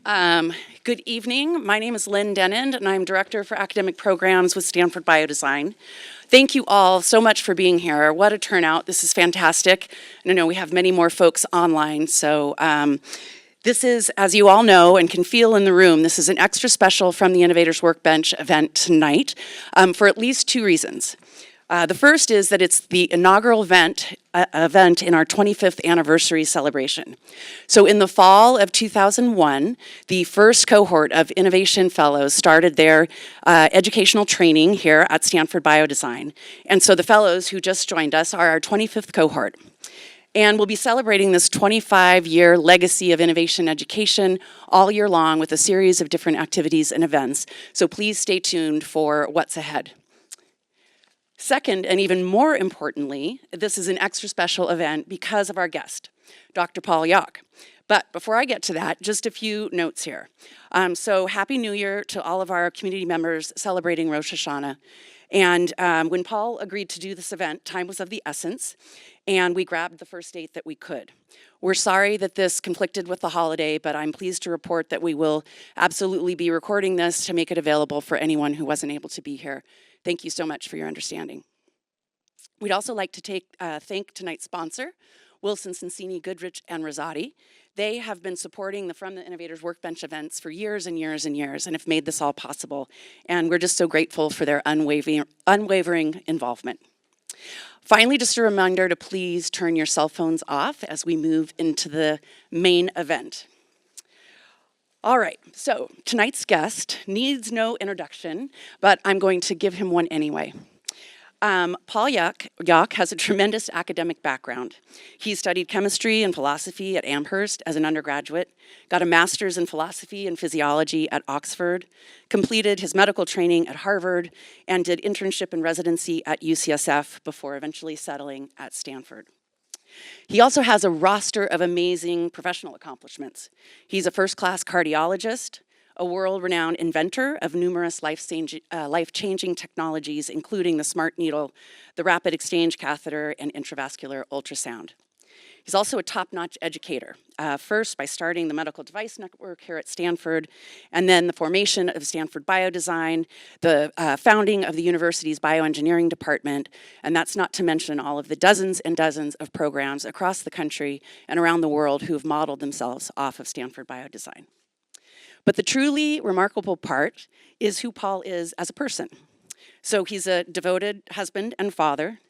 Good evening. My name is Lynn Dennand, and I'm Director for Academic Programs with Stanford Biodesign. Thank you all so much for being here. What a turnout. This is fantastic. And I know we have many more folks online, so this is, as you all know and can feel in the room, this is an extra special from the Innovators Workbench event tonight for at least two reasons. The first is that it's the inaugural event in our 25th anniversary celebration. So in the fall of 2001, the first cohort of Innovation Fellows started their educational training here at Stanford Biodesign. And so the fellows who just joined us are our 25th cohort. And we'll be celebrating this 25-year legacy of innovation education all year long with a series of different activities and events. So please stay tuned for what's ahead. Second, and even more importantly, this is an extra special event because of our guest, Dr. Paul Yock. But before I get to that, just a few notes here. So Happy New Year to all of our community members celebrating Rosh Hashanah. And when Paul agreed to do this event, time was of the essence, and we grabbed the first date that we could. We're sorry that this conflicted with the holiday, but I'm pleased to report that we will absolutely be recording this to make it available for anyone who wasn't able to be here. Thank you so much for your understanding. We'd also like to thank tonight's sponsor, Wilson Sonsini, Goodrich, and Rosati. They have been supporting the From the Innovators Workbench events for years and years and years and have made this all possible. And we're just so grateful for their unwavering involvement. Finally, just a reminder to please turn your cell phones off as we move into the main event. All right, so tonight's guest needs no introduction, but I'm going to give him one anyway. Paul Yock has a tremendous academic background. He studied chemistry and philosophy at Amherst as an undergraduate, got a master's in philosophy and physiology at Oxford, completed his medical training at Harvard, and did internship and residency at UCSF before eventually settling at Stanford. He also has a roster of amazing professional accomplishments. He's a first-class cardiologist, a world-renowned inventor of numerous life-changing technologies, including the smart needle, the rapid exchange catheter, and intravascular ultrasound. He's also a top-notch educator, first by starting the Medical Device Network here at Stanford, and then the formation of Stanford Biodesign, the founding of the university's bioengineering department, and that's not to mention all of the dozens and dozens of programs across the country and around the world who have modeled themselves off of Stanford Biodesign. But the truly remarkable part is who Paul is as a person. So he's a devoted husband and father.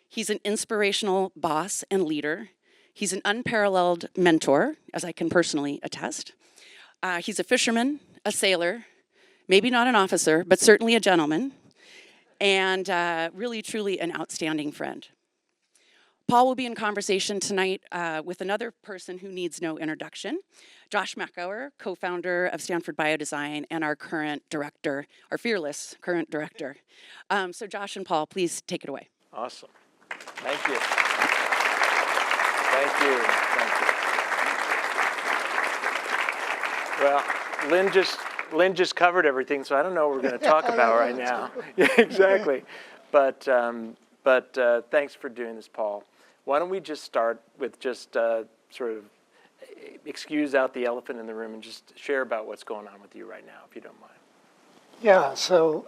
He's an inspirational boss and leader. He's an unparalleled mentor, as I can personally attest. He's a fisherman, a sailor, maybe not an officer, but certainly a gentleman, and really, truly an outstanding friend. Paul will be in conversation tonight with another person who needs no introduction, Josh Mackauer, co-founder of Stanford Biodesign and our current director, our fearless current director. So Josh and Paul, please take it away. Awesome. Thank you. Thank you. Well, Lynn just covered everything, so I don't know what we're going to talk about right now. Yeah, exactly. But thanks for doing this, Paul. Why don't we just start with just sort of excuse out the elephant in the room and just share about what's going on with you right now, if you don't mind. Yeah, so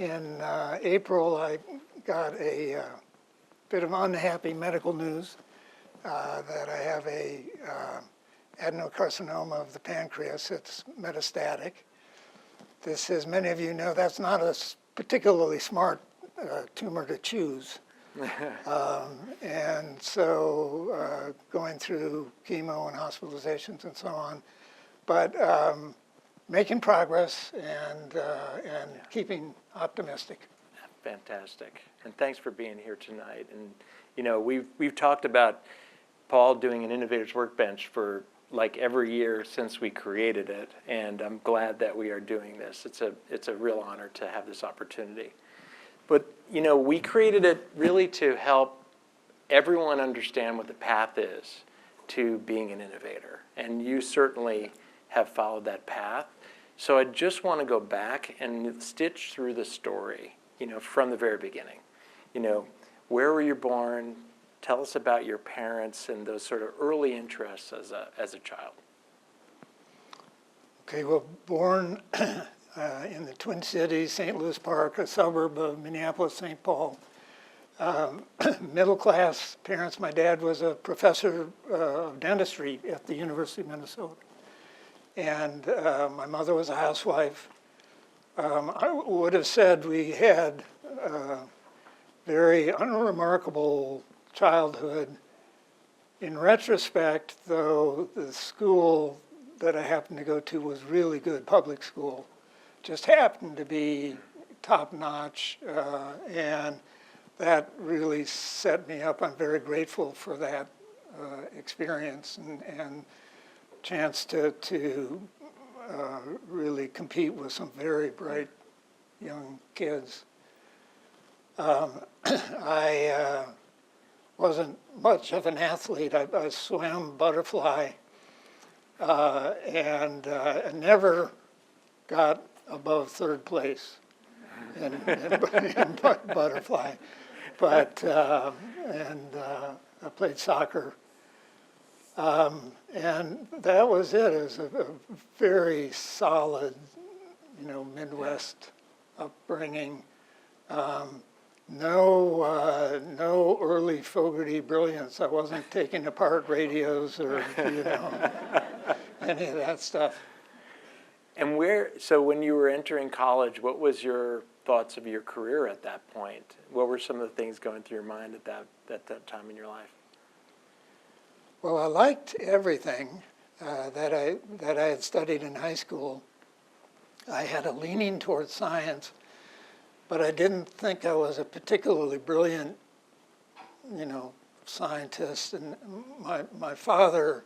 in April, I got a bit of unhappy medical news that I have a adenocarcinoma of the pancreas. It's metastatic. This, as many of you know, that's not a particularly smart tumor to choose. And so going through chemo and hospitalizations and so on, but making progress and keeping optimistic. Fantastic, and thanks for being here tonight. And you know, we've talked about Paul doing an Innovators Workbench for like every year since we created it, and I'm glad that we are doing this. It's a real honor to have this opportunity. But you know, we created it really to help everyone understand what the path is to being an innovator, and you certainly have followed that path. So I just want to go back and stitch through the story, you know, from the very beginning. You know, where were you born? Tell us about your parents and those sort of early interests as a child. Okay, well, born in the Twin Cities, St. Louis Park, a suburb of Minneapolis, St. Paul. Middle class parents. My dad was a professor of dentistry at the University of Minnesota. And my mother was a housewife. I would have said we had a very unremarkable childhood. In retrospect, though, the school that I happened to go to was really good, public school. Just happened to be top-notch, and that really set me up. I'm very grateful for that experience and chance to really compete with some very bright young kids. I wasn't much of an athlete. I swam butterfly and I never got above third place in butterfly. But, I played soccer. And that was it. It was a very solid, Midwest upbringing. No early Fogarty brilliance. I wasn't taking apart radios or, any of that stuff. And so when you were entering college, what was your thoughts of your career at that point? What were some of the things going through your mind at that time in your life? Well, I liked everything that I had studied in high school. I had a leaning towards science, but I didn't think I was a particularly brilliant, scientist. And my father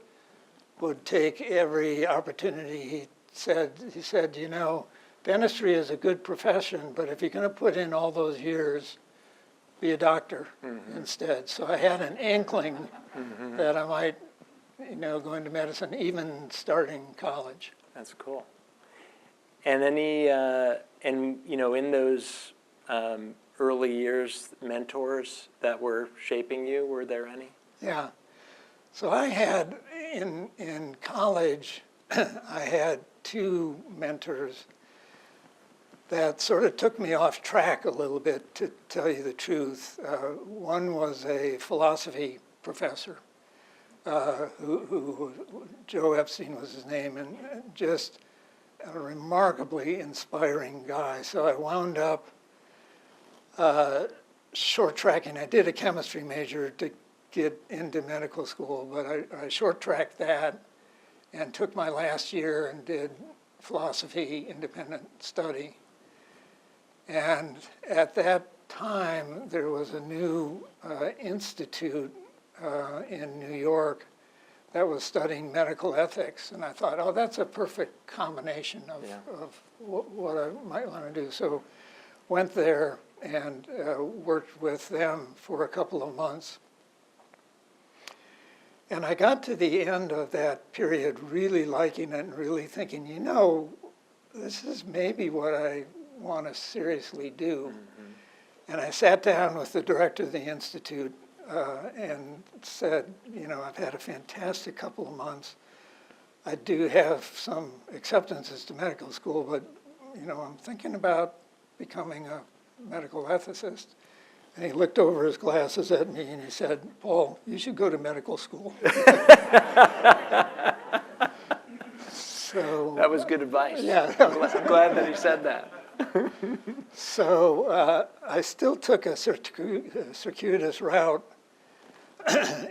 would take every opportunity. He said, dentistry is a good profession, but if you're going to put in all those years, be a doctor instead. So I had an inkling that I might, go into medicine, even starting college. That's cool. And in those early years, mentors that were shaping you, were there any? Yeah. So I had, in college, I had two mentors that sort of took me off track a little bit, to tell you the truth. One was a philosophy professor, who Joe Epstein was his name, and just a remarkably inspiring guy. So I wound up short tracking. I did a chemistry major to get into medical school, but I short tracked that and took my last year and did philosophy independent study. And at that time, there was a new institute in New York that was studying medical ethics. And I thought, oh, that's a perfect combination of what I might want to do. So went there and worked with them for a couple of months. And I got to the end of that period really liking it and really thinking, this is maybe what I want to seriously do. And I sat down with the director of the institute and said, I've had a fantastic couple of months. I do have some acceptances to medical school, but I'm thinking about becoming a medical ethicist. And he looked over his glasses at me and he said, Paul, you should go to medical school. So that was good advice. Yeah. I'm glad that he said that. So I still took a circuitous route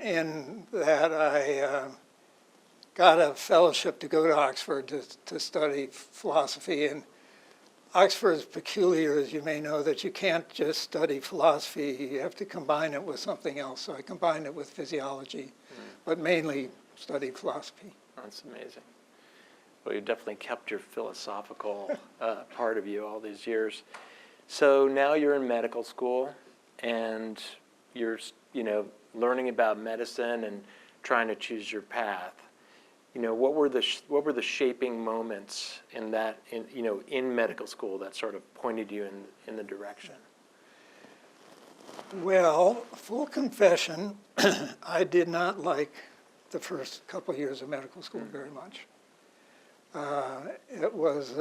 in that I got a fellowship to go to Oxford to study philosophy. And Oxford is peculiar, as you may know, that you can't just study philosophy. You have to combine it with something else. So I combined it with physiology, but mainly studied philosophy. That's amazing. Well, you definitely kept your philosophical part of you all these years. So now you're in medical school, and you're, learning about medicine and trying to choose your path. What were the shaping moments in that, in medical school that sort of pointed you in the direction? Well, full confession, I did not like the first couple of years of medical school very much. It was,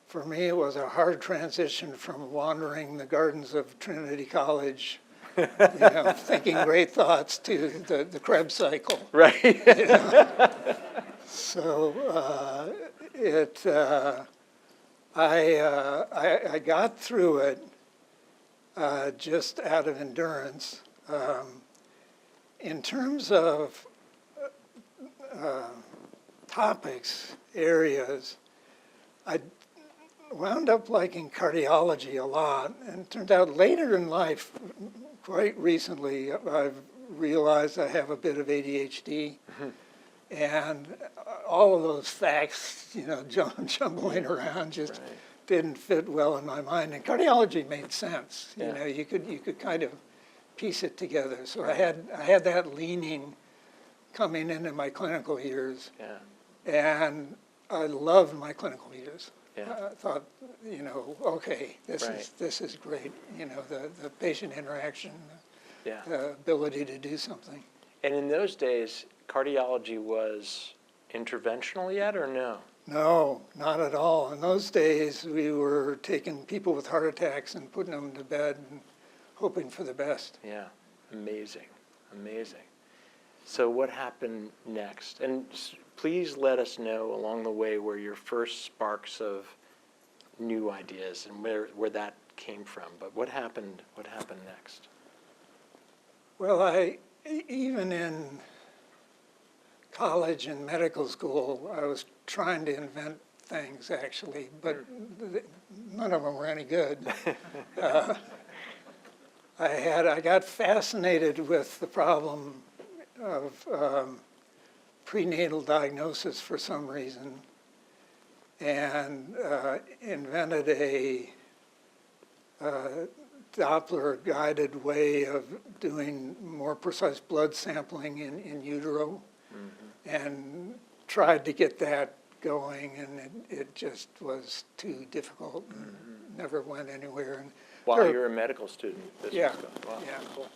for me, it was a hard transition from wandering the gardens of Trinity College, thinking great thoughts, to the Krebs cycle. Right. So I got through it just out of endurance. In terms of topics, areas, I wound up liking cardiology a lot, and it turned out later in life, quite recently, I've realized I have a bit of ADHD, and all of those facts, jumbling around just didn't fit well in my mind. And cardiology made sense. You could kind of piece it together. So I had that leaning coming into my clinical years, and I loved my clinical years. I thought, okay, this is great. The patient interaction, the ability to do something. And in those days, cardiology was interventional yet, or no? No, not at all. In those days, we were taking people with heart attacks and putting them to bed and hoping for the best. Yeah, amazing, amazing. So what happened next? And please let us know along the way where your first sparks of new ideas and where that came from. But what happened next? Well, even in college and medical school, I was trying to invent things, actually, but none of them were any good. I got fascinated with the problem of prenatal diagnosis for some reason, and invented a Doppler-guided way of doing more precise blood sampling in utero, and tried to get that going, and it just was too difficult and never went anywhere. And While you were a medical student, this was going. Wow, cool.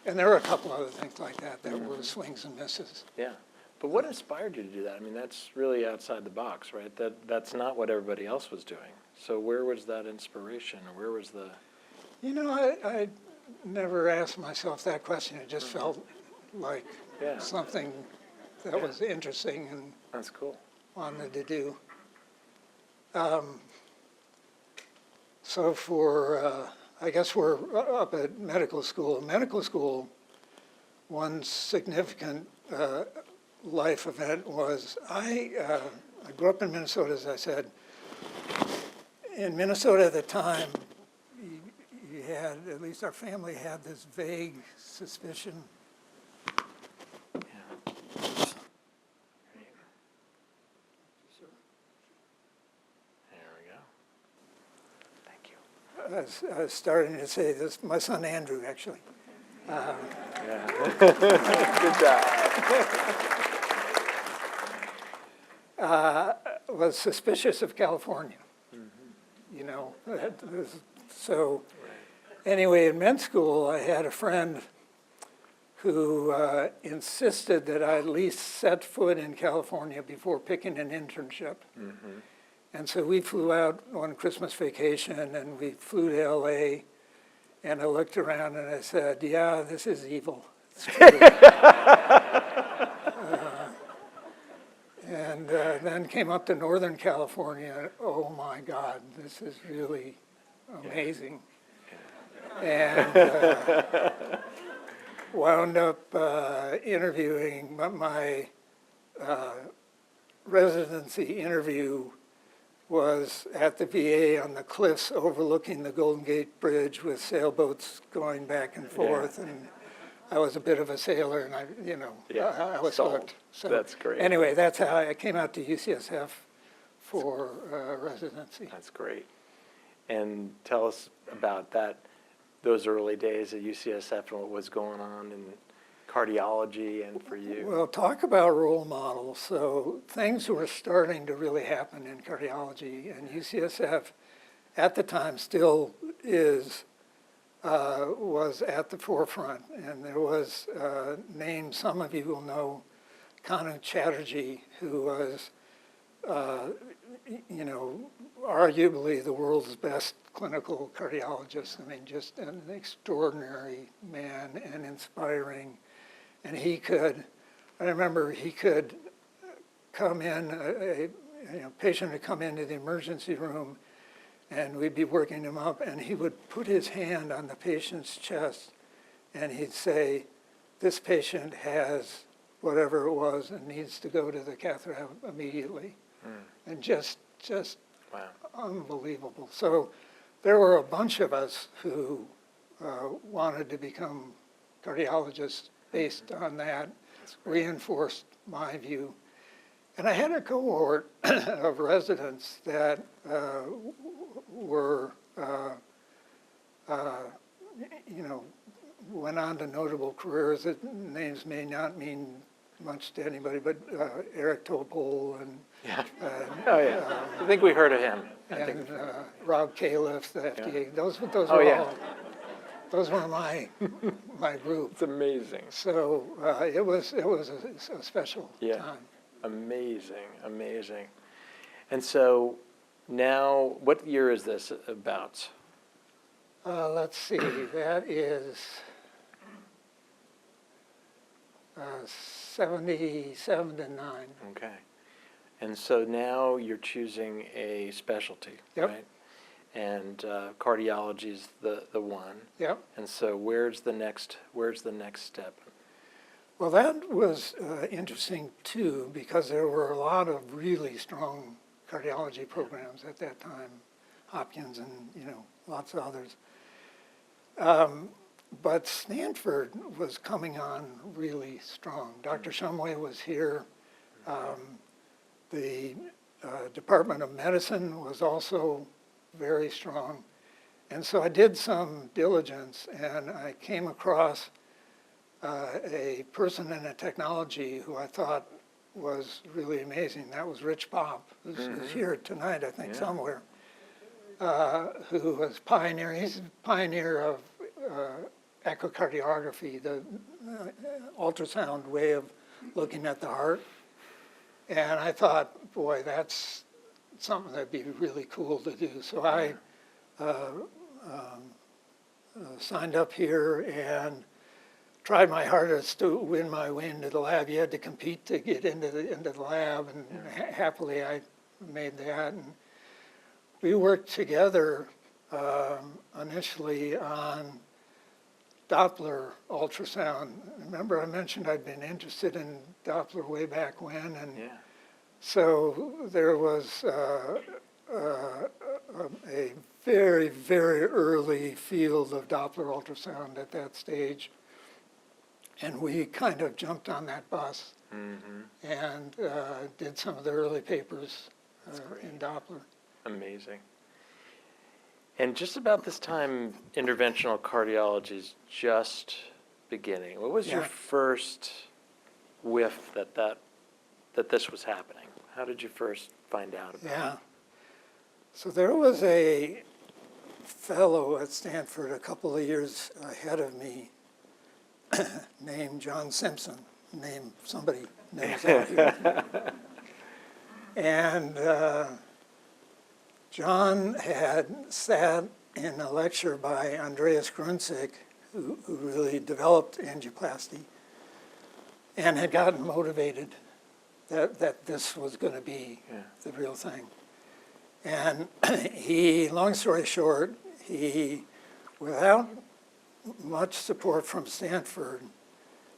And there were a couple other things like that were swings and misses. Yeah. But what inspired you to do that? I mean, that's really outside the box, right? That's not what everybody else was doing. So where was that inspiration, or where was the... I never asked myself that question. It just felt like something that was interesting and that's cool. Wanted to do. So for, I guess we're up at medical school. In medical school, one significant life event was I grew up in Minnesota, as I said. In Minnesota at the time, you had, at least our family had this vague suspicion. There we go. Thank you. I was starting to say this, my son Andrew, actually. Good job. Was suspicious of California. So anyway, in med school, I had a friend who insisted that I at least set foot in California before picking an internship. And so we flew out on Christmas vacation, and we flew to LA, and I looked around and I said, yeah, this is evil. It's true. And then came up to Northern California. Oh my God, this is really amazing. And wound up interviewing. My residency interview was at the VA on the cliffs overlooking the Golden Gate Bridge with sailboats going back and forth. And I was a bit of a sailor, and I was hooked. So that's great. Anyway, that's how I came out to UCSF for residency. That's great. And tell us about those early days at UCSF and what was going on in cardiology and for you. Well, talk about role models. So things were starting to really happen in cardiology, and UCSF at the time still was at the forefront. And there was names some of you will know, Kanu Chatterjee, who was, arguably the world's best clinical cardiologist. I mean, just an extraordinary man and inspiring. And I remember he could come in, a patient would come into the emergency room, and we'd be working him up, and he would put his hand on the patient's chest, and he'd say, this patient has whatever it was and needs to go to the cath lab immediately. And just Wow. unbelievable. So there were a bunch of us who wanted to become cardiologists based on that, reinforced my view. And I had a cohort of residents that were, went on to notable careers. Names may not mean much to anybody, but Eric Topol and Yeah. Oh, yeah. I think we heard of him. Rob Califf, the FDA. Those Oh, were yeah. all. Those were my group. It's amazing. So it was a special time. Amazing. And so now, what year is this about? Let's see, that is 77 to 9. Okay. And so now you're choosing a specialty, Yep. right? And cardiology is the one. Yep. And so where's the next step? Well, that was interesting too, because there were a lot of really strong cardiology programs at that time, Hopkins and lots of others. But Stanford was coming on really strong. Dr. Shumway was here. The Department of Medicine was also very strong. And so I did some diligence, and I came across a person in a technology who I thought was really amazing. That was Rich Pop, who's here tonight, I think, somewhere, who was pioneering. He's a pioneer of echocardiography, the ultrasound way of looking at the heart. And I thought, boy, that's something that'd be really cool to do. So I signed up here and tried my hardest to win my way into the lab. You had to compete to get into the lab, and happily I made that. And we worked together initially on Doppler ultrasound. Remember I mentioned I'd been interested in Doppler way back when, and so there was a very, very early field of Doppler ultrasound at that stage. And we kind of jumped on that bus and did some of the early papers in Doppler. Amazing. And just about this time, interventional cardiology is just beginning. What was your first whiff that this was happening? How did you first find out about it? Yeah. So there was a fellow at Stanford a couple of years ahead of me named John Simpson. Somebody knows out here. And John had sat in a lecture by Andreas Grunzig, who really developed angioplasty, and had gotten motivated that this was going to be the real thing. And he, long story short, he, without much support from Stanford,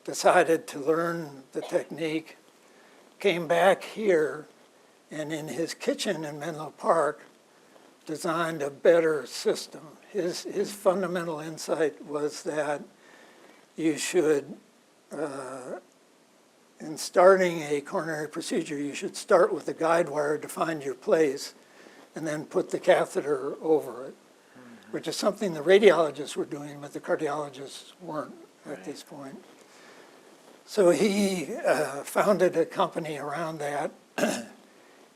decided to learn the technique, came back here, and in his kitchen in Menlo Park, designed a better system. His fundamental insight was that you should, in starting a coronary procedure, you should start with a guide wire to find your place, and then put the catheter over it, which is something the radiologists were doing, but the cardiologists weren't at this point. So he founded a company around that.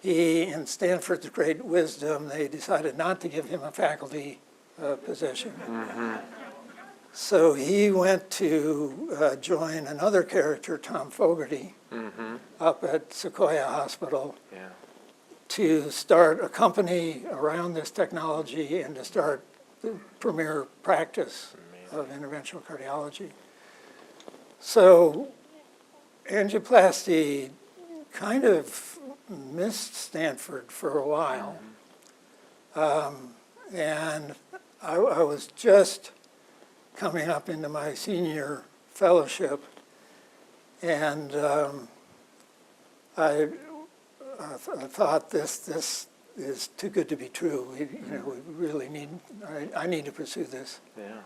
He, in Stanford's great wisdom, they decided not to give him a faculty position. So he went to join another character, Tom Fogarty, up at Sequoia Hospital Yeah. to start a company around this technology and to start the premier practice of interventional cardiology. So angioplasty kind of missed Stanford for a while. And I was just coming up into my senior fellowship, and I thought this is too good to be true. We really need, I need to pursue this. Yeah.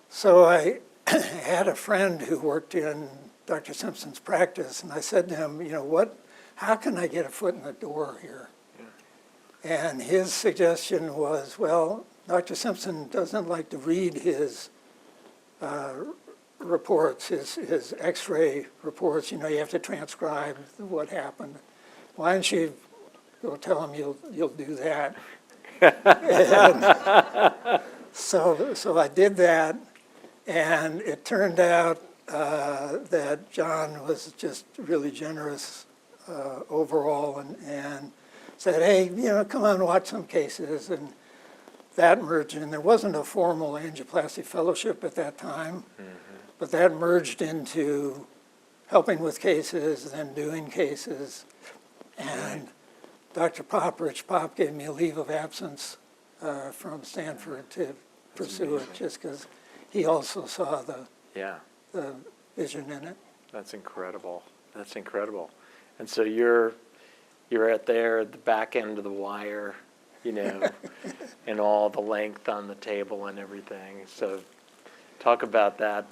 So I had a friend who worked in Dr. Simpson's practice, and I said to him, how can I get a foot in the door here? Yeah. And his suggestion was, well, Dr. Simpson doesn't like to read his reports, his x-ray reports. You have to transcribe what happened. Why don't you go tell him you'll do that? And so I did that, and it turned out that John was just really generous overall, and said, hey, come on, watch some cases, and that merged, and there wasn't a formal angioplasty fellowship at that time, but that merged into helping with cases, then doing cases, and Dr. Rich Pop gave me a leave of absence from Stanford to pursue it, just because he also saw the vision in it. That's incredible. That's incredible. And so you're at the back end of the wire, and all the length on the table and everything. So talk about that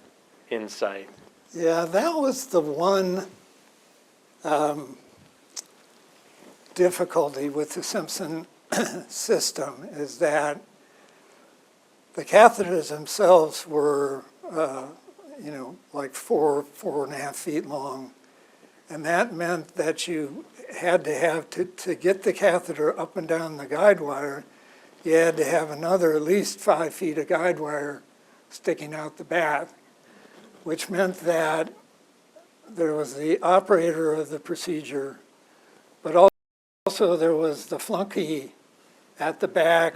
insight. Yeah, that was the one difficulty with the Simpson system, is that the catheters themselves were, like 4.5 feet long. And that meant that you had to have, to get the catheter up and down the guide wire, you had to have another at least 5 feet of guide wire sticking out the back, which meant that there was the operator of the procedure, but also there was the flunky at the back,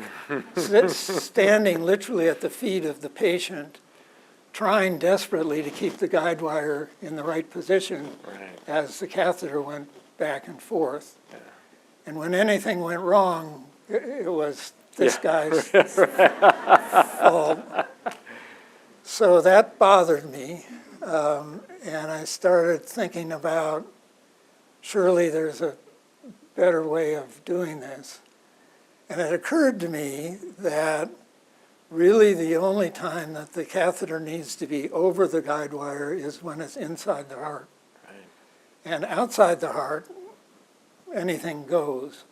standing literally at the feet of the patient, trying desperately to keep the guide wire in the right position as the catheter went back and forth. Yeah. And when anything went wrong, it was this guy's fault. So that bothered me, and I started thinking about, surely there's a better way of doing this. And it occurred to me that really the only time that the catheter needs to be over the guide wire is when it's inside the heart. Right. And outside the heart, anything goes,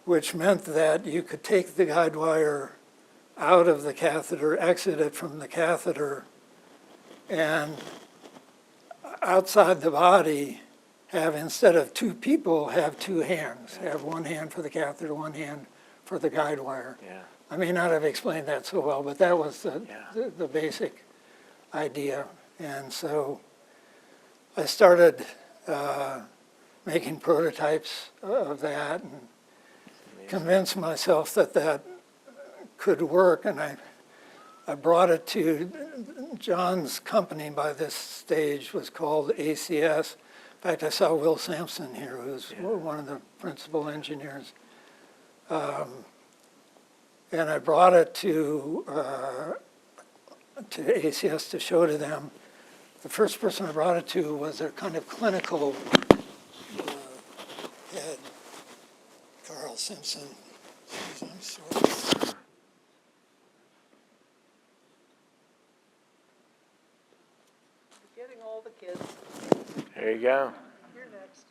which meant that you could take the guide wire out of the catheter, exit it from the catheter, and outside the body have, instead of two people, have two hands. Have one hand for the catheter, one hand for the guide wire. Yeah. I may not have explained that so well, but that was the basic idea. And so I started making prototypes of that and convinced myself that that could work. And I brought it to John's company. By this stage was called ACS. In fact, I saw Will Sampson here, who's one of the principal engineers. And I brought it to ACS to show to them. The first person I brought it to was a kind of clinical head, Carl Simpson. I'm sorry. Getting all the kids. There you go. You're next.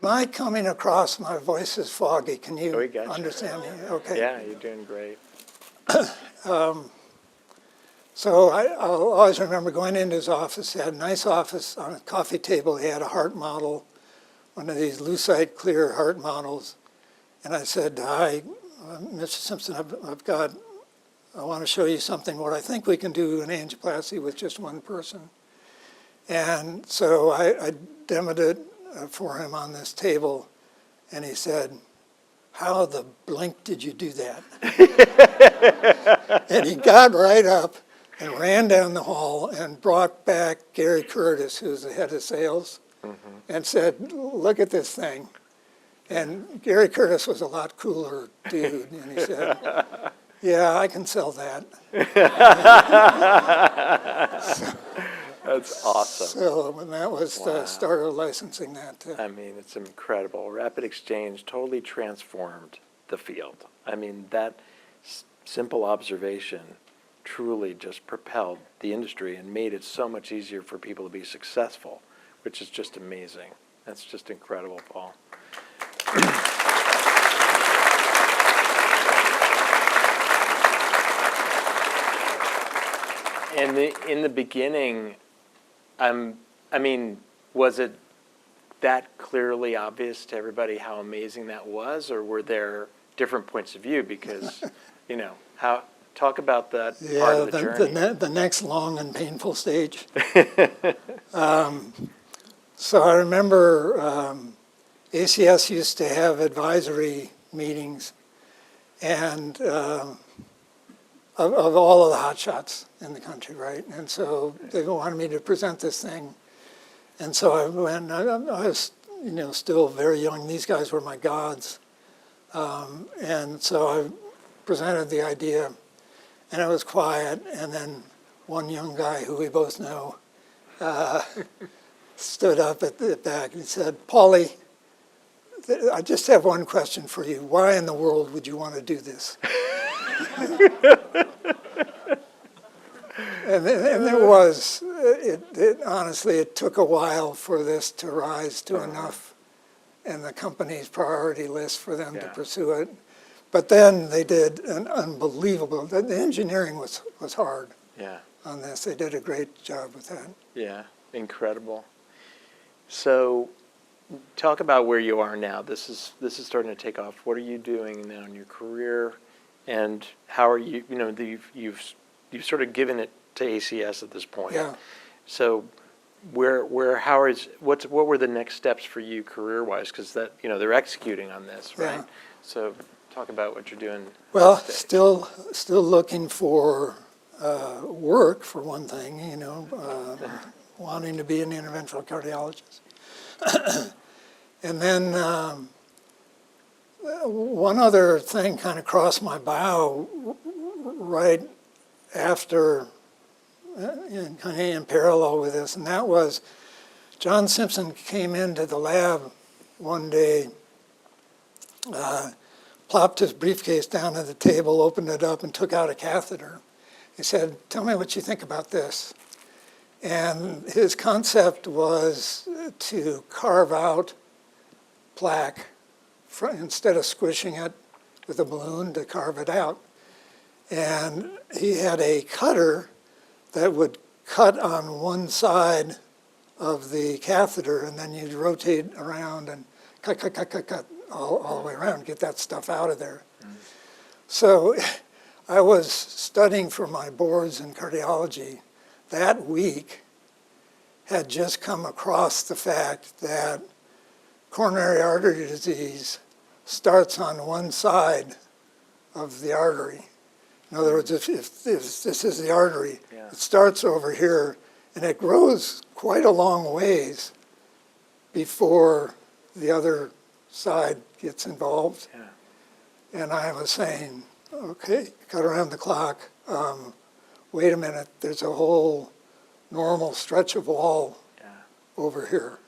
Am I coming across? My voice is foggy. Can you we got you. understand me? Okay. Yeah, you're doing great. So I'll always remember going into his office. He had a nice office. On a coffee table, he had a heart model, one of these lucite clear heart models. And I said, hi, Mr. Simpson, I want to show you something, what I think we can do in angioplasty with just one person. And so I demoed it for him on this table, and he said, "How the blink did you do that?" And he got right up and ran down the hall and brought back Gary Curtis, who's the head of sales, and said, "Look at this thing." And Gary Curtis was a lot cooler dude, and he said, "Yeah, I can sell that." That's awesome. So when that was the start of licensing that. I mean, it's incredible. Rapid Exchange totally transformed the field. I mean, that simple observation truly just propelled the industry and made it so much easier for people to be successful, which is just amazing. That's just incredible, Paul. And in the beginning, I mean, was it that clearly obvious to everybody how amazing that was, or were there different points of view? Because, talk about that part of the journey. The next long and painful stage. So I remember ACS used to have advisory meetings, and of all of the hotshots in the country, right? And so they wanted me to present this thing. And so I went, I was, still very young. These guys were my gods. And so I presented the idea, and it was quiet. And then one young guy who we both know stood up at the back and he said, "Paulie, I just have one question for you. Why in the world would you want to do this?" And there was, honestly, it took a while for this to rise to enough in the company's priority list for them to pursue it. But then they did an unbelievable, the engineering was hard on this. They did a great job with that. Yeah, incredible. So talk about where you are now. This is starting to take off. What are you doing now in your career? And how are you, you've sort of given it to ACS at this point. Yeah. So what were the next steps for you career-wise? Because they're executing on this, right? Yeah. So talk about what you're doing. Well, still looking for work, for one thing, wanting to be an interventional cardiologist. And then one other thing kind of crossed my bow right after, kind of in parallel with this, and that was John Simpson came into the lab one day, plopped his briefcase down on the table, opened it up, and took out a catheter. He said, "Tell me what you think about this." And his concept was to carve out plaque instead of squishing it with a balloon, to carve it out. And he had a cutter that would cut on one side of the catheter, and then you'd rotate around and cut all the way around, get that stuff out of there. So I was studying for my boards in cardiology that week, had just come across the fact that coronary artery disease starts on one side of the artery. In other words, if this is the artery, it starts over here, and it grows quite a long ways before the other side gets involved. Yeah. And I was saying, okay, cut around the clock. Wait a minute, there's a whole normal stretch of wall over here.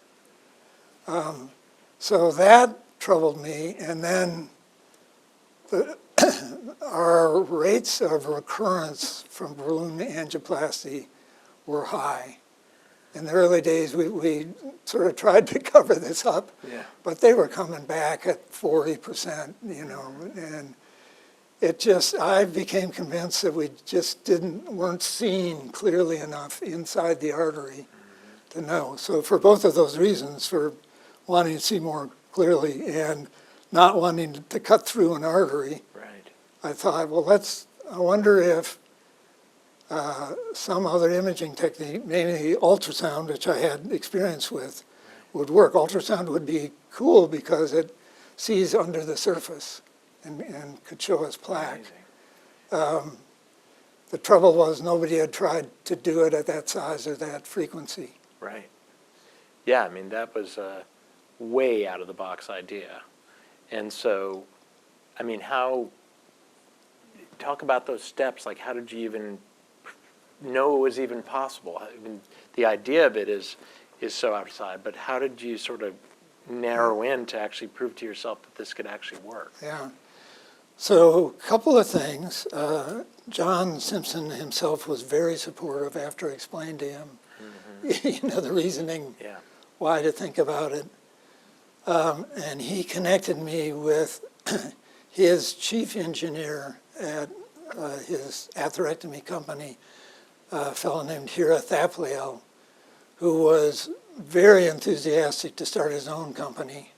So that troubled me, and then our rates of recurrence from balloon angioplasty were high. In the early days, we sort of tried to cover this up, but they were coming back at 40%, and I became convinced that we just weren't seeing clearly enough inside the artery to know. So for both of those reasons, for wanting to see more clearly and not wanting to cut through an artery, I thought, well, I wonder if some other imaging technique, mainly ultrasound, which I had experience with, would work. Ultrasound would be cool because it sees under the surface and could show us plaque. The trouble was nobody had tried to do it at that size or that frequency. Right. Yeah, I mean, that was a way out of the box idea. And so, I mean, talk about those steps, like how did you even know it was even possible? I mean, the idea of it is so outside, but how did you sort of narrow in to actually prove to yourself that this could actually work? Yeah. So a couple of things. John Simpson himself was very supportive after I explained to him, the reasoning why to think about it. And he connected me with his chief engineer at his atherectomy company, a fellow named Hira Thapliel, who was very enthusiastic to start his own company.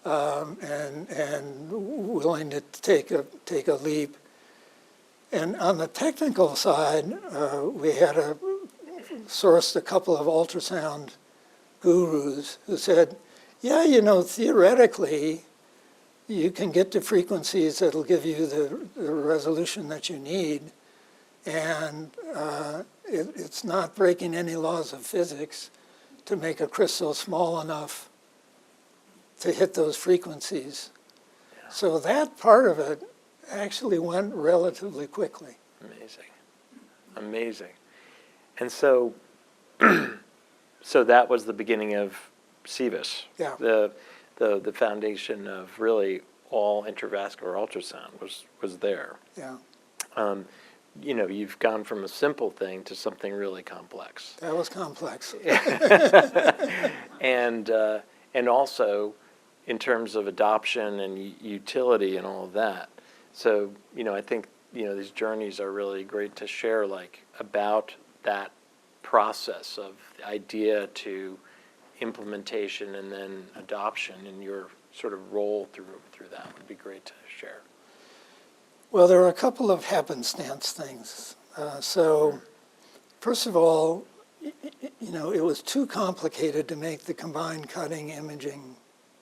And willing to take a leap. And on the technical side, we had sourced a couple of ultrasound gurus who said, yeah, theoretically, you can get to frequencies that'll give you the resolution that you need, and it's not breaking any laws of physics to make a crystal small enough to hit those frequencies. Yeah. So that part of it actually went relatively quickly. Amazing. And so, so that was the beginning of CVIS. Yeah. The foundation of really all intravascular ultrasound was there. Yeah. You've gone from a simple thing to something really complex. That was complex. And also, in terms of adoption and utility and all of that. So, I think, these journeys are really great to share, like, about that process of the idea to implementation and then adoption and your sort of role through that would be great to share. Well, there are a couple of happenstance things. So, first of all, it was too complicated to make the combined cutting, imaging,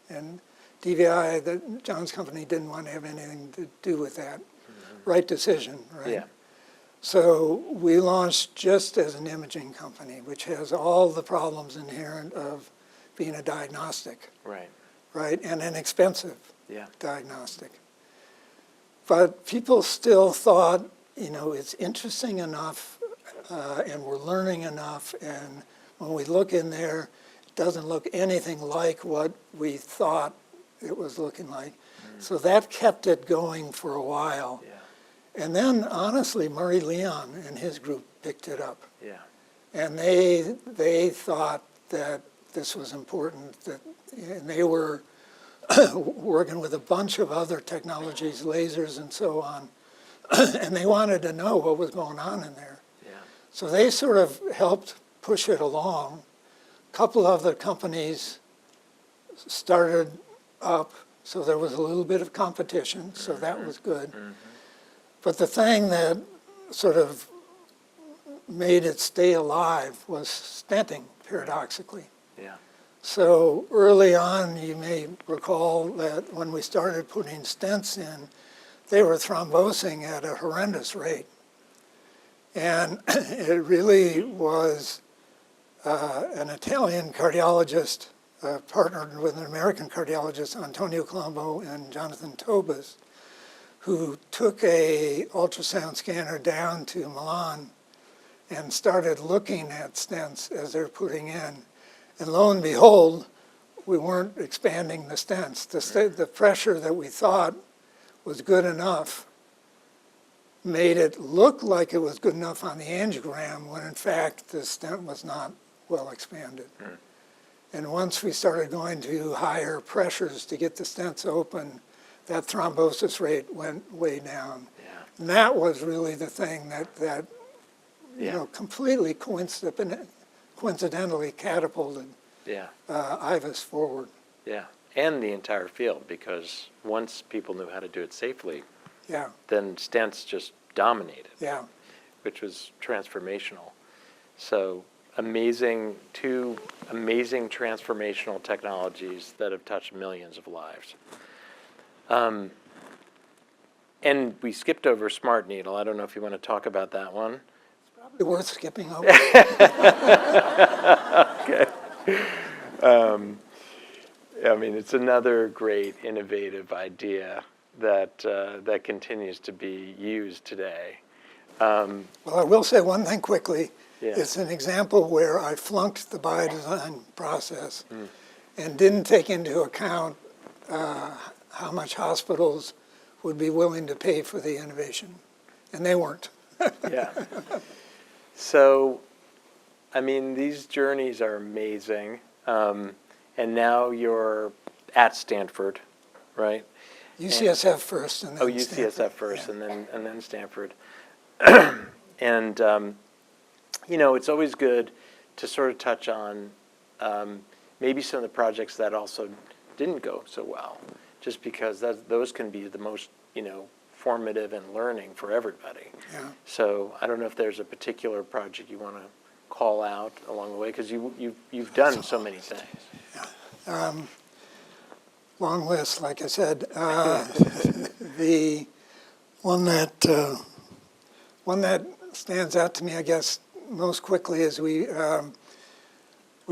and DVI, John's company didn't want to have anything to do with that. Right decision, right? Yeah. So we launched just as an imaging company, which has all the problems inherent of being a diagnostic. Right. Right, and an expensive diagnostic. But people still thought, it's interesting enough, and we're learning enough, and when we look in there, it doesn't look anything like what we thought it was looking like. So that kept it going for a while. Yeah. And then, honestly, Murray Leon and his group picked it up. Yeah. And they thought that this was important, and they were working with a bunch of other technologies, lasers and so on, and they wanted to know what was going on in there. Yeah. So they sort of helped push it along. A couple of the companies started up, so there was a little bit of competition, so that was good. But the thing that sort of made it stay alive was stenting, paradoxically. Yeah. So early on, you may recall that when we started putting stents in, they were thrombosing at a horrendous rate. And it really was an Italian cardiologist partnered with an American cardiologist, Antonio Colombo and Jonathan Tobas, who took a ultrasound scanner down to Milan and started looking at stents as they're putting in. And lo and behold, we weren't expanding the stents. The pressure that we thought was good enough made it look like it was good enough on the angiogram when in fact the stent was not well expanded. And once we started going to higher pressures to get the stents open, that thrombosis rate went way down. Yeah. And that was really the thing that completely coincidentally catapulted IVUS forward. Yeah, and the entire field, because once people knew how to do it safely, then stents just dominated. Yeah. which was transformational. So two amazing transformational technologies that have touched millions of lives. And we skipped over Smart Needle. I don't know if you want to talk about that one. Probably worth skipping over. Okay. I mean, it's another great innovative idea that that continues to be used today. Well, I will say one thing quickly. Yeah. It's an example where I flunked the biodesign process and didn't take into account how much hospitals would be willing to pay for the innovation, and they weren't. Yeah. So, I mean, these journeys are amazing. And now you're at Stanford, right? UCSF first, and then UCSF Stanford. first, Yeah. and then Stanford. And you know, it's always good to sort of touch on maybe some of the projects that also didn't go so well, just because those can be the most, you know, formative and learning for everybody. Yeah. So I don't know if there's a particular project you want to call out along the way, because you've done so many things. Long list, like I said. The one that stands out to me, I guess, most quickly is we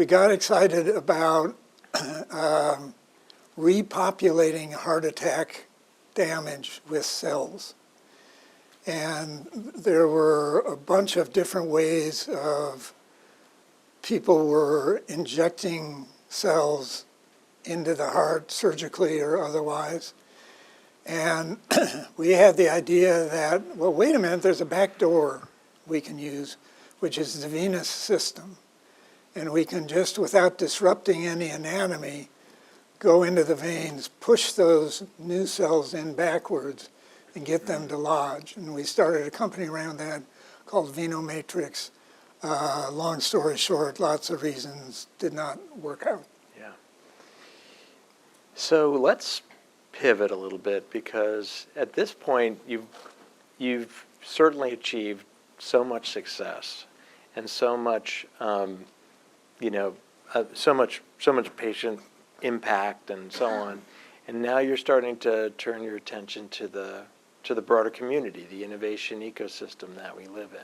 got excited about repopulating heart attack damage with cells. And there were a bunch of different ways of people were injecting cells into the heart surgically or otherwise. And we had the idea that, well, wait a minute, there's a back door we can use, which is the venous system. And we can just, without disrupting any anatomy, go into the veins, push those new cells in backwards, and get them to lodge. And we started a company around that called Venomatrix. Long story short, lots of reasons did not work out. Yeah. So let's pivot a little bit, because at this point you've certainly achieved so much success and so much so much patient impact and so on, and now you're starting to turn your attention to the broader community, the innovation ecosystem that we live in.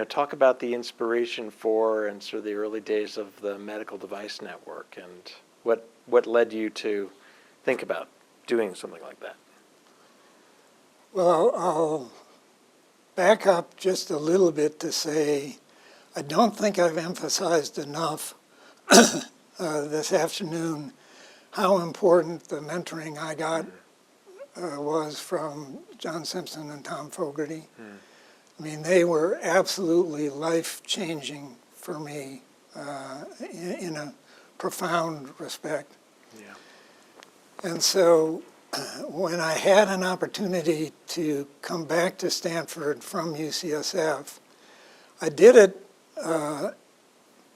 Talk about the inspiration for and sort of the early days of the Medical Device Network, and what led you to think about doing something like that. Well, I'll back up just a little bit to say I don't think I've emphasized enough this afternoon how important the mentoring I got was from John Simpson and Tom Fogarty. I mean, they were absolutely life-changing for me in a profound respect. Yeah. And so when I had an opportunity to come back to Stanford from UCSF, I did it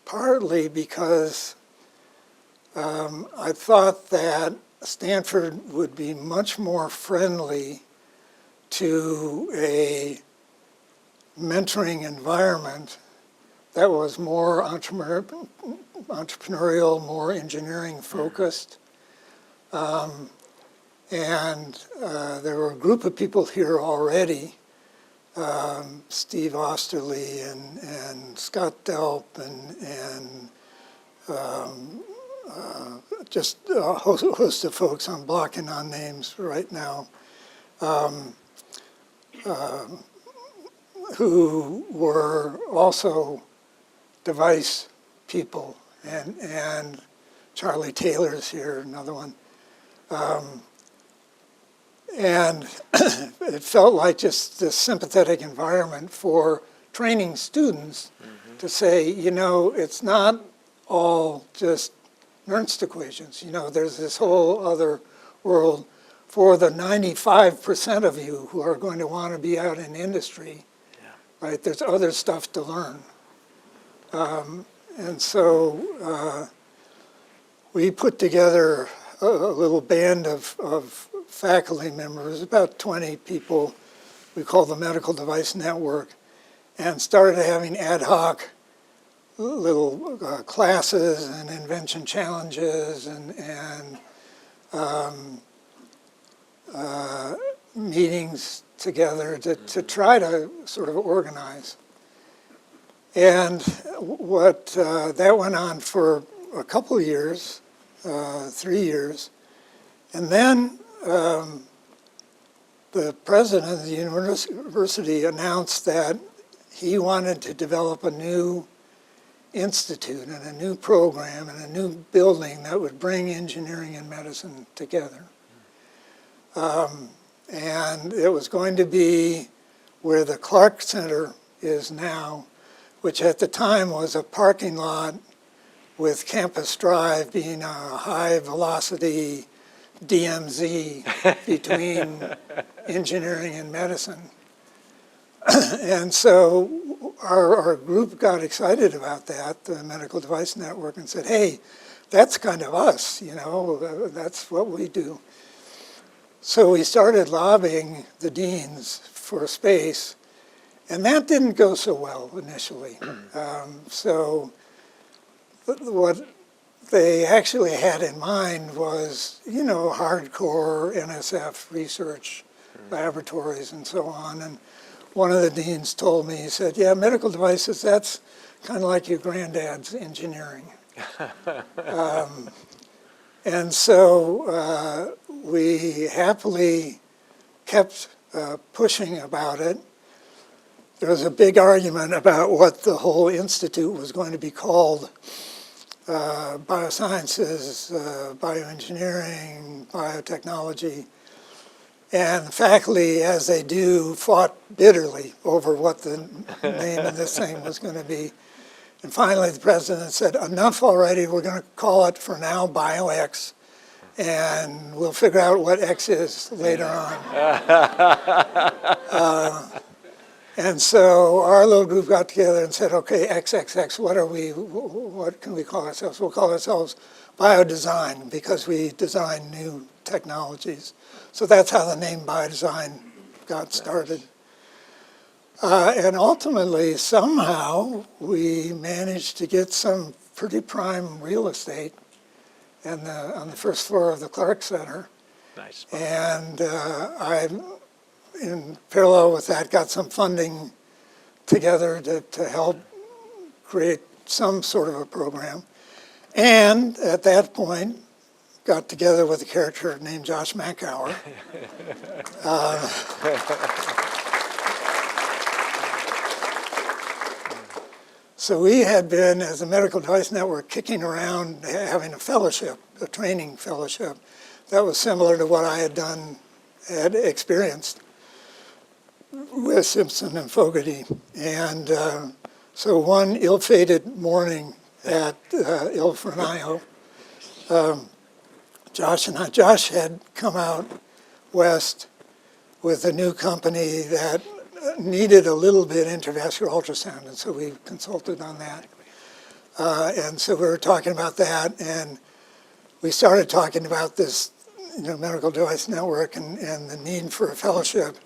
partly because I thought that Stanford would be much more friendly to a mentoring environment that was more entrepreneurial, more engineering focused. And there were a group of people here already, Steve Osterly and Scott Delp and just a host of folks. I'm blocking on names right now, who were also device people, and Charlie Taylor's here, another one. And it felt like just this sympathetic environment for training students to say, it's not all just Nernst equations. There's this whole other world for the 95% of you who are going to want to be out in industry, right? There's other stuff to learn. And so we put together a little band of faculty members, about 20 people, we call the Medical Device Network, and started having ad hoc little classes and invention challenges and meetings together to try to sort of organize. And what that went on for a couple of years, 3 years, and then the president of the university announced that he wanted to develop a new institute and a new program and a new building that would bring engineering and medicine together. And it was going to be where the Clark Center is now, which at the time was a parking lot with Campus Drive being a high-velocity DMZ between engineering and medicine. And so our group got excited about that, the Medical Device Network, and said, hey, that's kind of us, you know, that's what we do. So we started lobbying the deans for space, and that didn't go so well initially. So what they actually had in mind was, you know, hardcore NSF research laboratories and so on. And one of the deans told me, he said, yeah, medical devices, that's kind of like your granddad's engineering. And so we happily kept pushing about it. There was a big argument about what the whole institute was going to be called. Biosciences, bioengineering, biotechnology. And the faculty, as they do, fought bitterly over what the name of this thing was going to be. And finally, the president said, enough already, we're going to call it for now BioX, and we'll figure out what X is later on. And so our little group got together and said, okay, XXX, what can we call ourselves? We'll call ourselves Biodesign, because we design new technologies. So that's how the name Biodesign got started. And ultimately, somehow, we managed to get some pretty prime real estate on the first floor of the Clark Center. Nice. And I, in parallel with that, got some funding together to help create some sort of a program. And at that point, got together with a character named Josh Mackauer. So we had been, as a Medical Device Network, kicking around having a fellowship, a training fellowship, that was similar to what I had experienced with Simpson and Fogarty. And so one ill-fated morning at Il Fornaio, Josh had come out west with a new company that needed a little bit intravascular ultrasound, and so we consulted on that. And so we were talking about that, and we started talking about this, Medical Device Network and the need for a fellowship.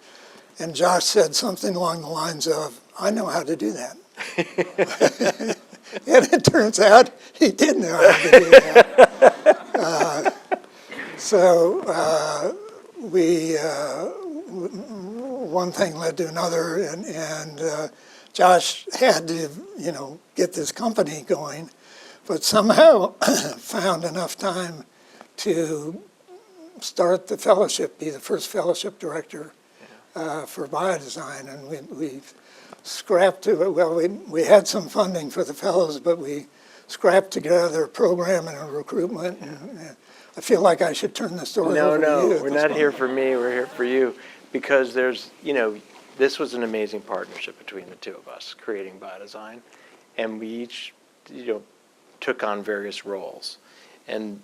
And Josh said something along the lines of, I know how to do that. And it turns out he did know how to do that. One thing led to another, and Josh had to, get this company going, but somehow found enough time to start the fellowship, be the first fellowship director for biodesign, and we scrapped to it. Well, we had some funding for the fellows, but we scrapped together a program and a recruitment. And I feel like I should turn the story over to you. No, we're not here for me. We're here for you, because there's, this was an amazing partnership between the two of us, creating Biodesign, and we each, took on various roles, and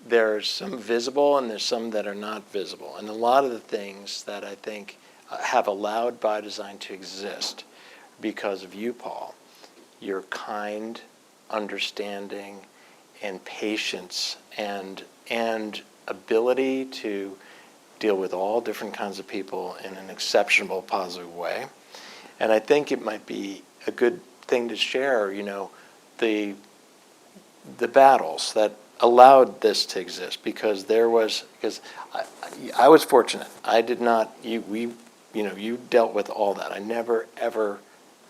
there's some visible and there's some that are not visible, and a lot of the things that I think have allowed Biodesign to exist because of you, Paul, your kind, understanding, and patience, and ability to deal with all different kinds of people in an exceptional, positive way. And I think it might be a good thing to share, the battles that allowed this to exist, because I was fortunate. I did not, you dealt with all that. I never, ever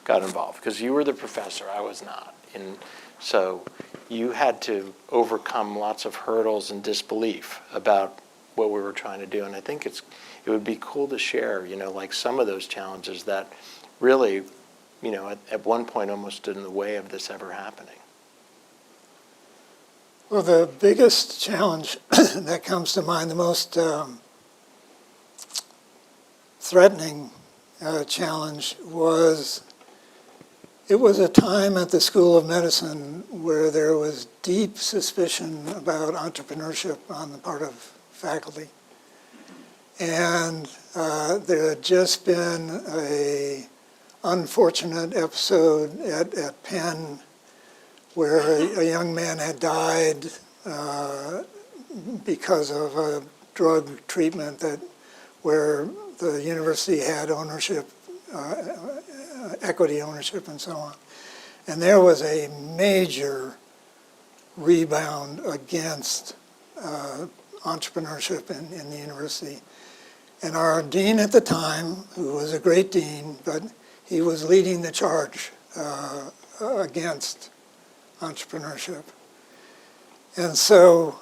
got involved because you were the professor, I was not. And so you had to overcome lots of hurdles and disbelief about what we were trying to do. And I think it would be cool to share, like some of those challenges that really, at one point almost stood in the way of this ever happening. Well, the biggest challenge that comes to mind, the most threatening challenge was, it was a time at the School of Medicine where there was deep suspicion about entrepreneurship on the part of faculty. And there had just been an unfortunate episode at Penn where a young man had died because of a drug treatment where the university had ownership, equity ownership and so on. And there was a major rebound against entrepreneurship in the university. And our dean at the time, who was a great dean, but he was leading the charge against entrepreneurship. And so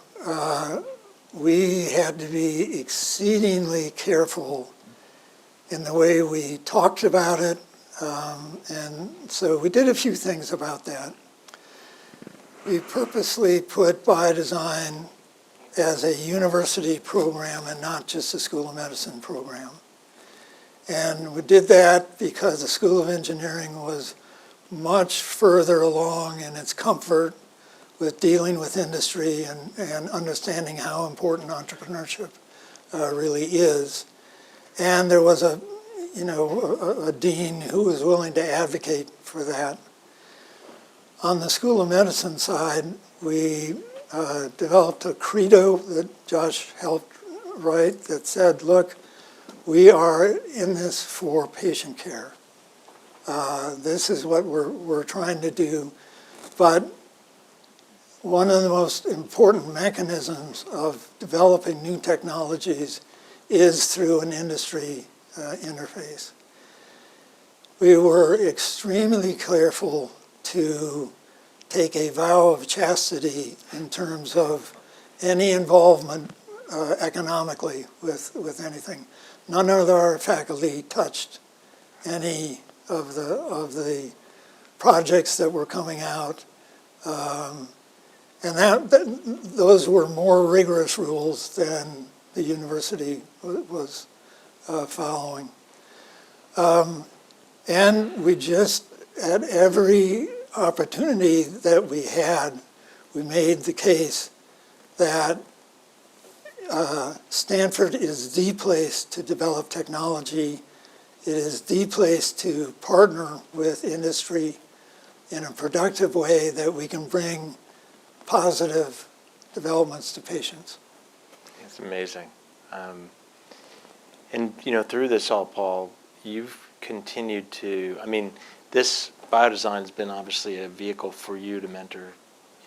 we had to be exceedingly careful in the way we talked about it. And so we did a few things about that. We purposely put biodesign as a university program and not just a School of Medicine program. And we did that because the School of Engineering was much further along in its comfort with dealing with industry and understanding how important entrepreneurship really is. And there was a dean who was willing to advocate for that. On the School of Medicine side, we developed a credo that Josh helped write that said, look, we are in this for patient care. This is what we're trying to do. But one of the most important mechanisms of developing new technologies is through an industry interface. We were extremely careful to take a vow of chastity in terms of any involvement economically with anything. None of our faculty touched any of the projects that were coming out. And those were more rigorous rules than the university was following. And we just, at every opportunity that we had, we made the case that Stanford is the place to develop technology. It is the place to partner with industry in a productive way that we can bring positive developments to patients. It's amazing. And through this all, Paul, you've continued to, this biodesign has been obviously a vehicle for you to mentor,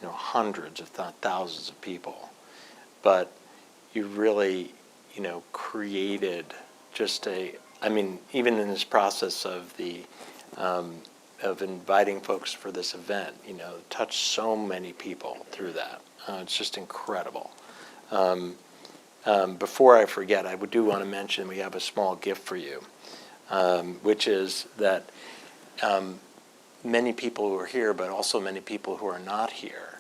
hundreds, if not thousands of people. But you've really, created just even in this process of of inviting folks for this event, touched so many people through that. It's just incredible. Before I forget, I do want to mention we have a small gift for you, which is that many people who are here, but also many people who are not here,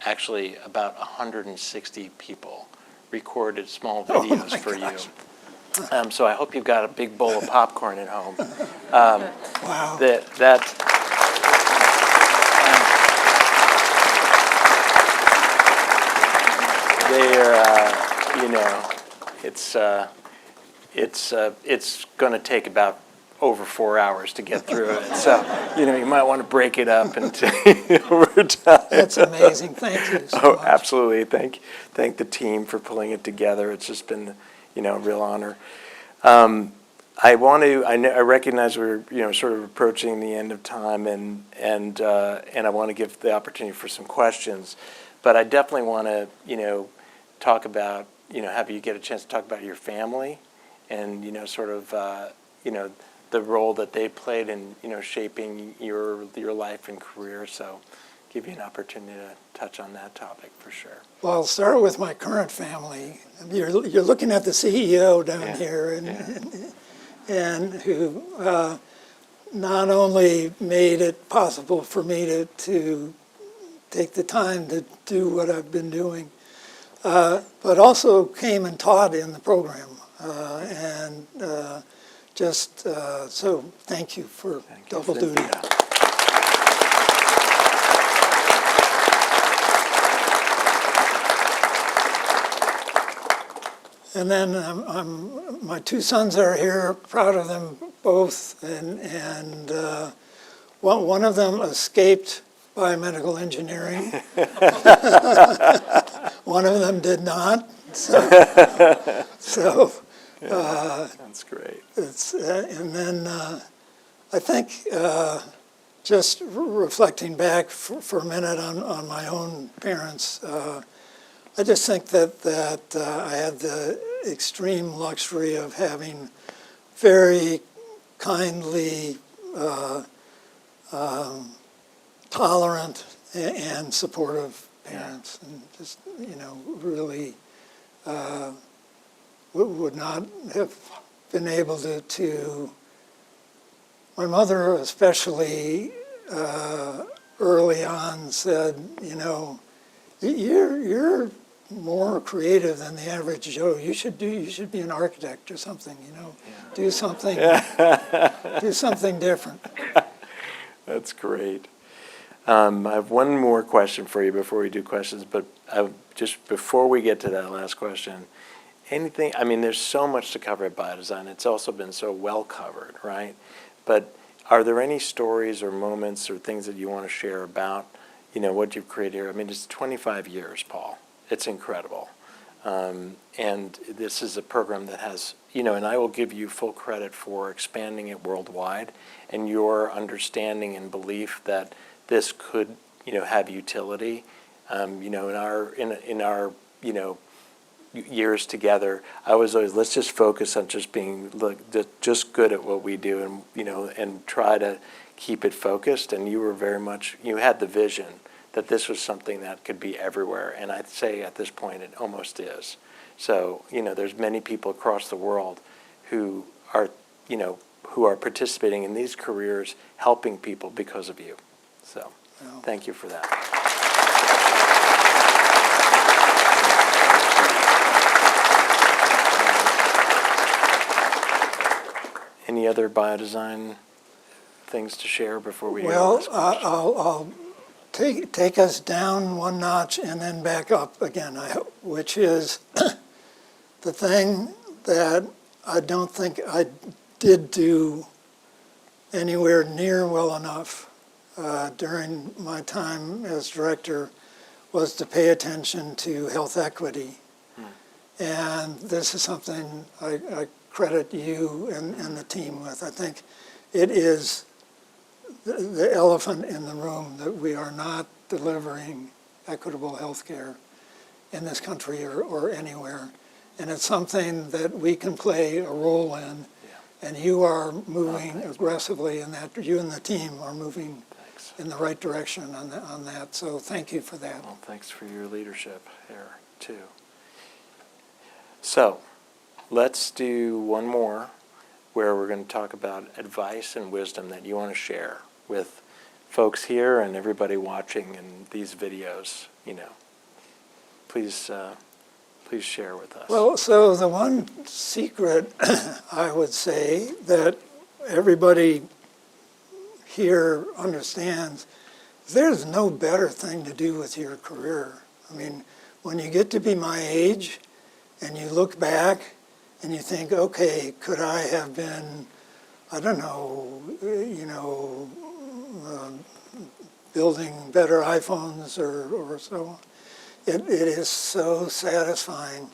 actually about 160 people recorded small videos for gosh. you. So I hope you've got a big bowl of popcorn at home. Wow. It's going to take about over 4 hours to get through it. So, you might want to break it up into over time. That's amazing. Thank you so much. Absolutely. Thank the team for pulling it together. It's just been, a real honor. I recognize we're, sort of approaching the end of time, and I want to give the opportunity for some questions, but I definitely want to, talk about, have you get a chance to talk about your family and, sort of, the role that they played in, shaping your life and career. So give you an opportunity to touch on that topic for sure. Well, I'll start with my current family. You're looking at the CEO down here, and who not only made it possible for me to take the time to do what I've been doing, but also came and taught in the program. So thank you for double duty. And then my two sons are here, proud of them both, and one of them escaped biomedical engineering. One of them did not. So that's great. And then I think just reflecting back for a minute on my own parents, I just think that I had the extreme luxury of having very kindly, tolerant, and supportive parents, and just, really would not have been able to. My mother especially early on said, you're more creative than the average Joe. You should be an architect or something, do something different. That's great. I have one more question for you before we do questions, but just before we get to that last question, there's so much to cover at Biodesign. It's also been so well covered, right? But are there any stories or moments or things that you want to share about, what you've created here? It's 25 years, Paul. It's incredible. And this is a program that has, and I will give you full credit for expanding it worldwide and your understanding and belief that this could, have utility. In our years together, I was always, let's just focus on just being just good at what we do, and and try to keep it focused. And you were very much, you had the vision that this was something that could be everywhere, and I'd say at this point it almost is. So there's many people across the world who are participating in these careers, helping people because of you. So thank you for that. Any other biodesign things to share before we? Well, I'll take us down one notch and then back up again, I hope, which is the thing that I don't think I did do anywhere near well enough during my time as director was to pay attention to health equity. And this is something I credit you and the team with. I think it is the elephant in the room that we are not delivering equitable health care in this country or anywhere. And it's something that we can play a role in. And you are moving aggressively in that. You and the team are moving in the right direction on that. So thank you for that. Well, thanks for your leadership here, too. So let's do one more where we're going to talk about advice and wisdom that you want to share with folks here and everybody watching in these videos. Please share with us. Well, so the one secret I would say that everybody here understands, there's no better thing to do with your career. When you get to be my age and you look back and you think, okay, could I have been, I don't know, building better iPhones or so on. It is so satisfying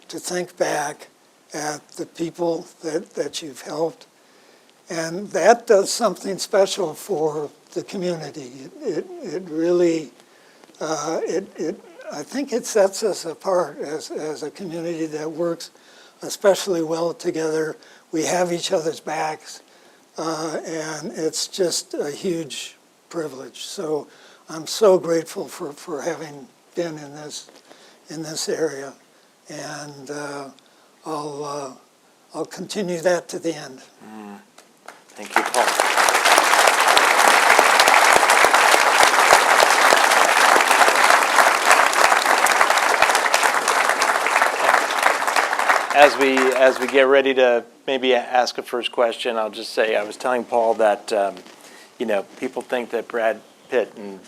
to think back at the people that you've helped. And that does something special for the community. It really, I think it sets us apart as a community that works especially well together. We have each other's backs, and it's just a huge privilege. So I'm so grateful for having been in this area, and I'll continue that to the end. Thank you, Paul. As we get ready to maybe ask a first question, I'll just say I was telling Paul that people think that Brad Pitt and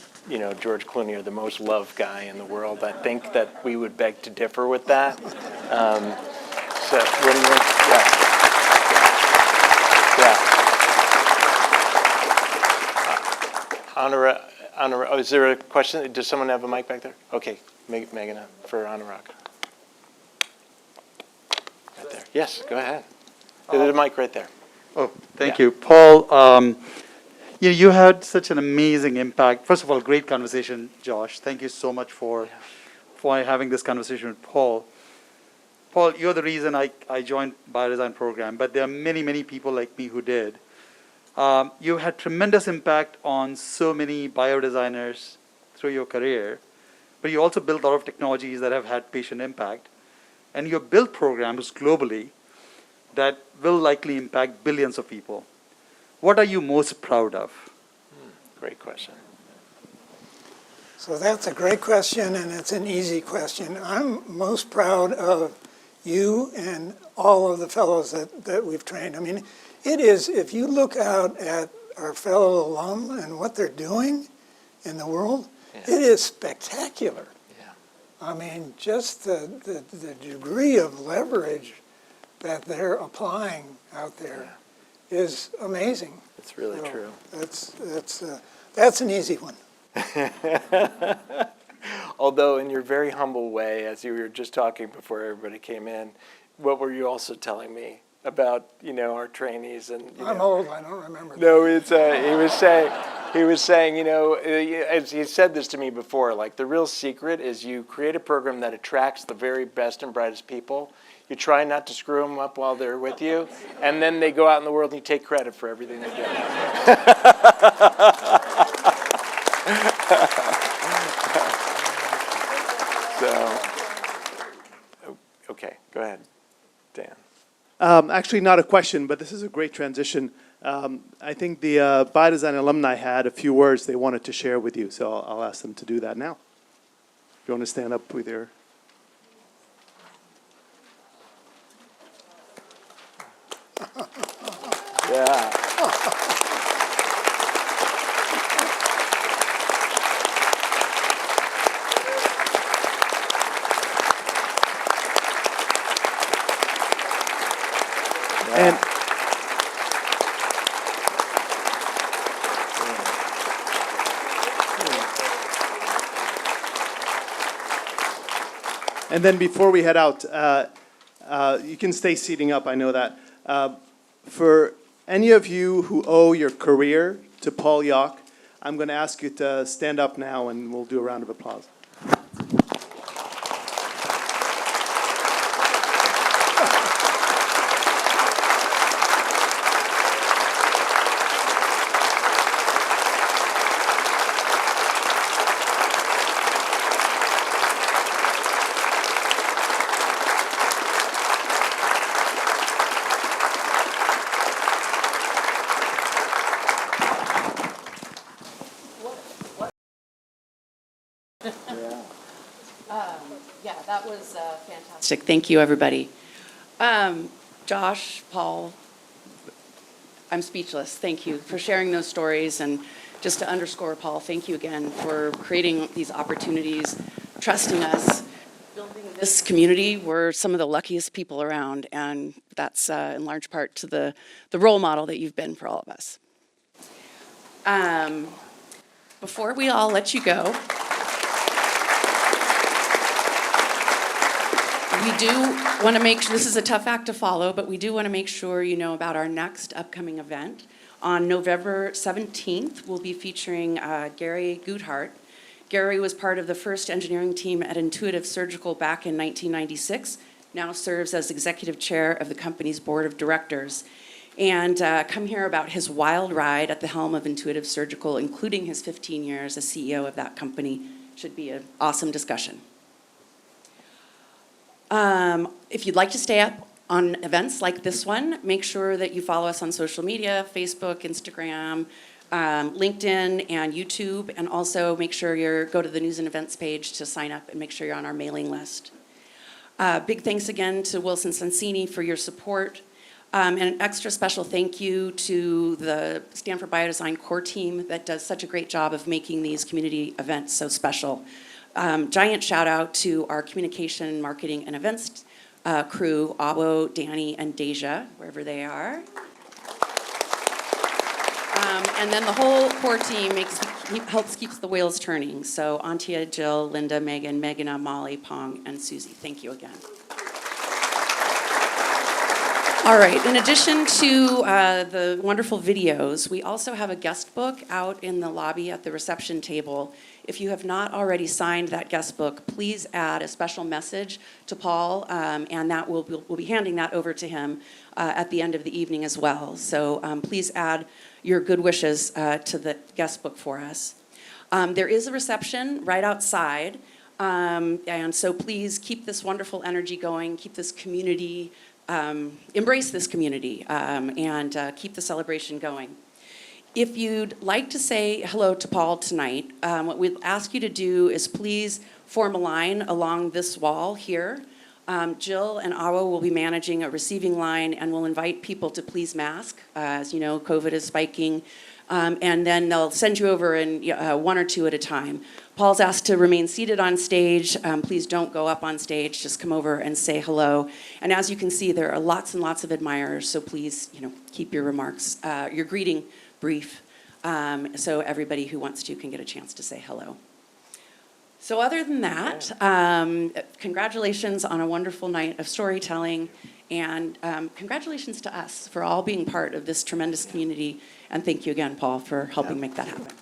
George Clooney are the most loved guy in the world. I think that we would beg to differ with that. Is there a question? Does someone have a mic back there? Okay, Megan for Anurag. Right there. Yes, go ahead. There's a mic right there. Oh, thank you. Paul, you had such an amazing impact. First of all, great conversation, Josh. Thank you so much for having this conversation with Paul. Paul, you're the reason I joined Biodesign program, but there are many, many people like me who did. You had tremendous impact on so many biodesigners through your career, but you also built a lot of technologies that have had patient impact. And you built programs globally that will likely impact billions of people. What are you most proud of? Great question. So that's a great question, and it's an easy question. I'm most proud of you and all of the fellows that we've trained. I mean, it is, if you look out at our fellow alum and what they're doing in the world, it is spectacular. I mean, just the degree of leverage that they're applying out there is amazing. It's really true. That's an easy one. Although in your very humble way, as you were just talking before everybody came in, what were you also telling me about our trainees and I'm old. I don't remember. No, it's he was saying as he said this to me before, like the real secret is you create a program that attracts the very best and brightest people. You try not to screw them up while they're with you, and then they go out in the world and you take credit for everything they do. Okay, go ahead, Dan. Actually, not a question, but this is a great transition. I think the Biodesign alumni had a few words they wanted to share with you, so I'll ask them to do that now. If you want to stand up with your... Yeah. And then before we head out, you can stay seating up, I know that. For any of you who owe your career to Paul Yock, I'm going to ask you to stand up now and we'll do a round of applause. Yeah, that was fantastic. Thank you, everybody. Josh, Paul, I'm speechless. Thank you for sharing those stories. And just to underscore, Paul, thank you again for creating these opportunities, trusting us. Building this community, we're some of the luckiest people around, and that's in large part to the role model that you've been for all of us. Before we all let you go, We do want to make, this is a tough act to follow, but we do want to make sure you know about our next upcoming event. On November 17th, we'll be featuring Gary Guthart. Gary was part of the first engineering team at Intuitive Surgical back in 1996, now serves as executive chair of the company's board of directors. And come hear about his wild ride at the helm of Intuitive Surgical, including his 15 years as CEO of that company. Should be an awesome discussion. If you'd like to stay up on events like this one, make sure that you follow us on social media, Facebook, Instagram, LinkedIn, and YouTube, and also make sure you go to the news and events page to sign up and make sure you're on our mailing list. Big thanks again to Wilson Sonsini for your support, and an extra special thank you to the Stanford Biodesign core team that does such a great job of making these community events so special. Giant shout out to our communication, marketing, and events crew, Abo, Danny, and Deja, wherever they are. And then the whole core team helps keeps the wheels turning. So Antia, Jill, Linda, Megan, Meghana, Molly, Pong, and Susie. Thank you again. All right, in addition to the wonderful videos, we also have a guest book out in the lobby at the reception table. If you have not already signed that guest book, please add a special message to Paul, and that we'll be handing that over to him at the end of the evening as well. So please add your good wishes to the guest book for us. There is a reception right outside, and so please keep this wonderful energy going, keep this community embrace this community and keep the celebration going. If you'd like to say hello to Paul tonight, what we'd ask you to do is please form a line along this wall here. Jill and Awa will be managing a receiving line, and we'll invite people to please mask. As you know, COVID is spiking. And then they'll send you over in one or two at a time. Paul's asked to remain seated on stage. Please don't go up on stage. Just come over and say hello. And as you can see, there are lots and lots of admirers, so please, keep your remarks, your greeting brief, so everybody who wants to can get a chance to say hello. So other than that, congratulations on a wonderful night of storytelling, and congratulations to us for all being part of this tremendous community. And thank you again, Paul, for helping make that happen.